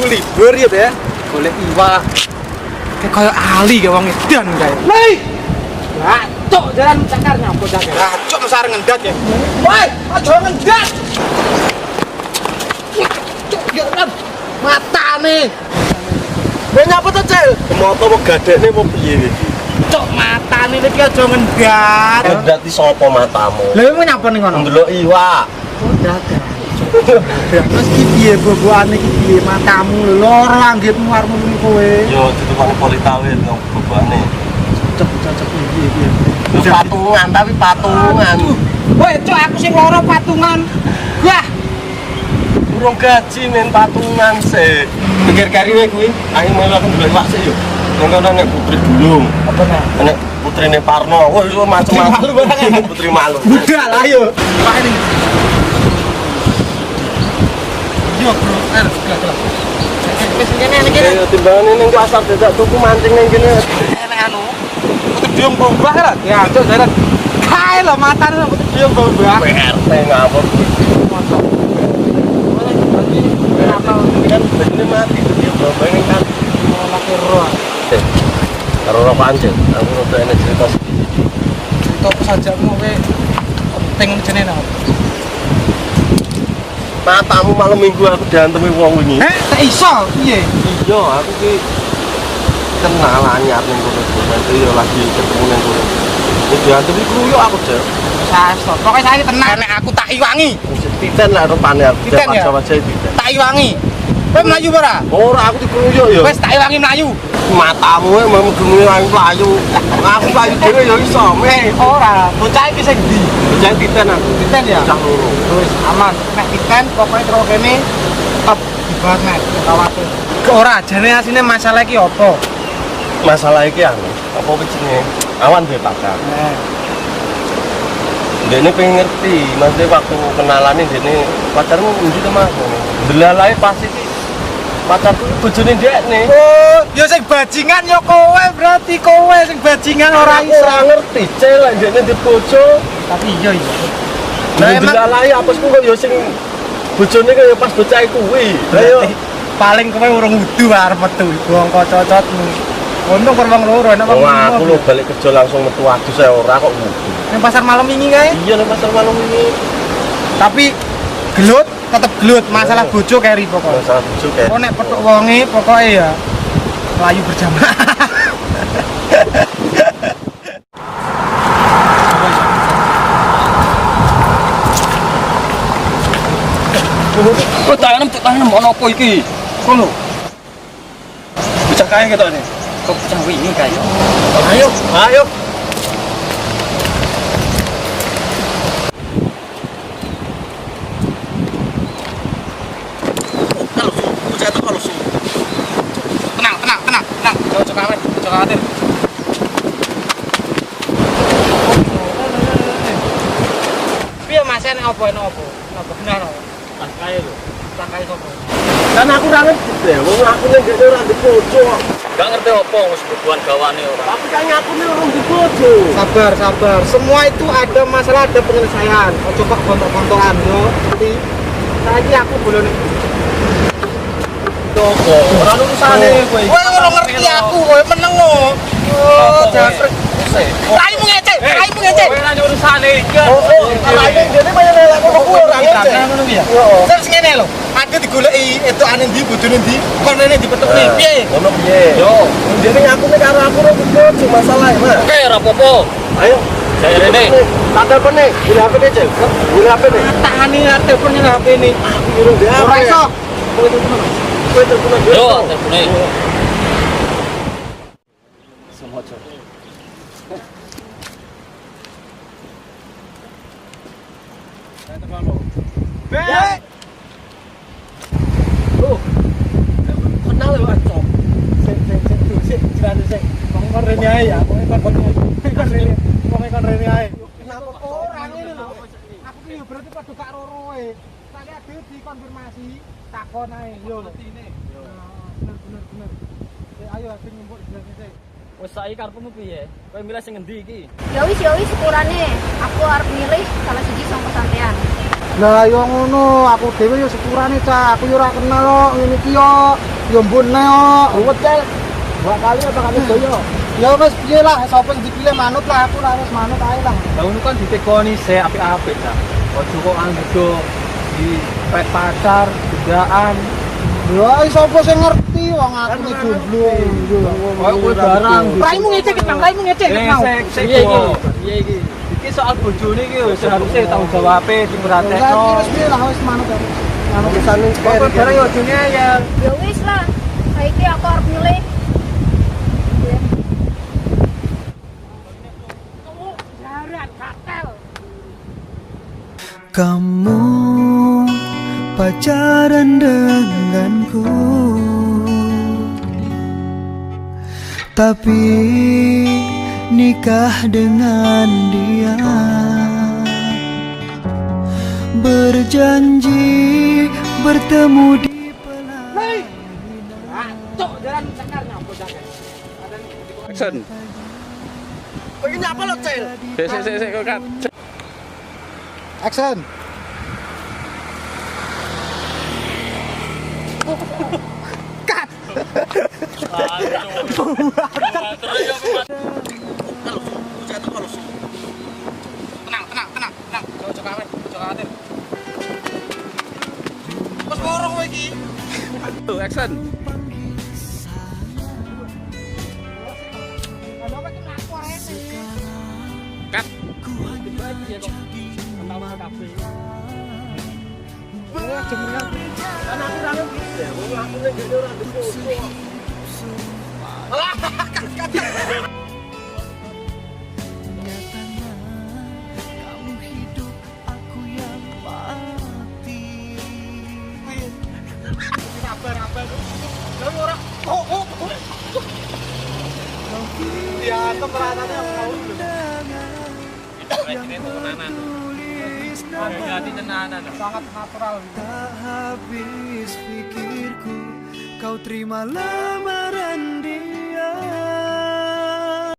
libur ya, golek iwak. Kayak koyo ali ke wong edan kae. Hei. Cok jalan cakar nyampo cakar. Cok mesar ngendat ya. Woi, aja ngendat. Cok ya kan matane. Kowe nyapa to, Cil? Moto mau gadekne mau piye iki? Cok matane iki aja ngendat. Ngendat iki sapa matamu? Lha kowe nyapa ning ngono? Ndelok iwak. Dadah. Terus iki piye boboane iki piye matamu loro anggitmu arep muni kowe. Yo ditukang politawe nang bobane. Cocok piye. Patungan tapi patungan. Woi, cok aku sing loro patungan. Wah. Urung gaji men patungan sih. Pikir kariwe kuwi. Ayo melu aku ndelok iwak sih yo. Nang kono nek Putri Dulung. Apa nek? Nek putrine Parno. Wah iso macam-macam. Putri Malu. Udah lah ayo. Pak ini. Yo, bro. Wis kene iki. Ya timbangane ning pasar dadak tuku mancing ning kene. Nek anu. Kedhiung bombah lah. Ya, cok jaran. Kae lho matane sama kedhiung bombah. PRT ngawur. Kan begini mati dia bombang kan. Laki roh. Karo ora pancen, aku rada enek cerita sedikit. Cerita apa saja kowe pengen jenenge apa? Matamu malam minggu aku diantemi wong wingi. Tak iso, piye? Iya, aku ki kenal anyar ning kono. Nanti yo lagi ketemu ning kono. Wis diantemi kruyuk aku, Cek. Sasto. Pokoke saiki tenang nek aku tak iwangi. Titen lah rupane aku. Titen ya? Jawa Jawa titen. Tak iwangi. Kowe mlayu ora? Ora aku dikruyuk yo. Wis tak iwangi mlayu. Matamu mau gemi aku mlayu. Aku mlayu dhewe yo iso. Ora. Bocah iki sing ndi? Bocah titen aku. Titen ya? Cah loro. Wis aman. Nek titen pokoke karo kene top dibahas nek khawatir. Ora jane asine masalah iki apa? Masalah iki anu, apa jenenge? Awan duwe pacar. Dene pengen ngerti, maksudnya waktu kenalane dene pacarmu endi to Mas? Delalae pas iki pacarku iki bojone ndekne. Oh, ya sing bajingan ya kowe berarti kowe sing bajingan ora iso. Ora ngerti, celek ndekne di bojo. Tapi iya. Lah delalae apesku kok ya sing bojone kaya pas bocah kuwi. Ayo paling kowe urung wudu arep metu wong cocotmu. Untung karo wong loro enak wong. Wah, aku lho balik kerja langsung metu adus saya ora kok wudu. Ning pasar malam ini kae? Iya, ning pasar malam ini. Tapi gelut, tetep gelut. Masalah bojo keri pokoknya. Masalah bojo keri. Kok nek petuk wonge pokoke ya layu berjamaah. Kok tanam ono apa iki? Kono. Bocah kae ketone. Kok bocah wingi kae. Ayo, ayo. Tenang. Ojo khawatir. Piye Mas nek opo? Napa benar opo? Pas kae lho. Tak kae sopo? Kan aku ora ngerti deh, wong aku ning kene ora di bojo. Gak ngerti apa wis bubuhan gawane ora. Tapi kan aku ning ora di bojo. Sabar. Semua itu ada masalah, ada penyelesaian. Ojo kok gontok-gontokan yo. Nanti saiki aku boleh Toko, ora urusane kowe. Kowe ora ngerti aku, kowe meneng kok. Oh, jasre. Raimu ngece. Kowe ora urusane iki. Kalau ini dene mayan lek kono kuwi ora ngece. Ngono piye? Heeh. Terus ngene lho, ade digoleki etukane ndi, bojone ndi, kon rene dipetukne piye? Ngono piye? Yo, dene aku nek karo aku ora di bojo masalah, Mas. Oke, ora apa-apa. Ayo, Saya rene. tak telepon nih, gula HP nih, Cel. Gula HP nih. Tangani teleponnya HP ini. Aku nyuruh dia. Ora iso. Kowe telepon dia. Yo, telepone. Semojo. Bek. Kenal lho, Cok. Sik, jalan sik. Kon rene ae ya, kon rene ae. Kenapa Ora ngene lho. Aku ki berarti padha gak roro kowe. Tak ade dikonfirmasi, takon ae yo. Yo. Bener. Ayo sing nyumpuk jelasin sik. Wes saiki karepmu piye? Kowe milih sing ngendi iki? Ya wis sepurane. Aku arep milih salah siji saka sampean. Lah yo ngono, aku dhewe yo sepurane cah, aku yo ora kenal kok ngene iki yo. Yo mbune kok. Ruwet cah. Dua kali apa kali doyo? Ya wis piye lah, sapa sing dipilih manut lah, aku lah wis manut ae lah. Lah ngono kan ditekoni sik apik-apik ta. Ojo kok anggo di pet pacar, gedaan. Lah sapa sing ngerti wong aku iki jomblo. Kowe barang. Raimu ngecek Bang, raimu ngecek. Piye iki? Piye iki? Iki soal bojone iki wis harusnya tanggung jawabe sing Lah wis piye lah wis manut aku. Manut Pisane kok barang yo ojone ya. Ya wis lah. Saiki aku arep milih. Jaran katel. Kamu pacaran denganku, tapi nikah dengan dia. Berjanji bertemu di Cok, jalan cakarnya apa jaket? Action. Kowe iki nyapa lo, Cil? Sik kok kan. Action. Cut. Tenang. Ojo khawatir. Wes borong kowe iki. Tuh, action. Ada apa ki mlaku arek? Cut. Wah, jemurnya. Kan aku ra ngerti ya, wong aku ning ngene ora difoto. nyatanya kamu hidup, aku yang mati. Sabar. Lah ora. Ya, keperatannya mau. Sangat natural. Tak habis pikirku, kau terima lamaran.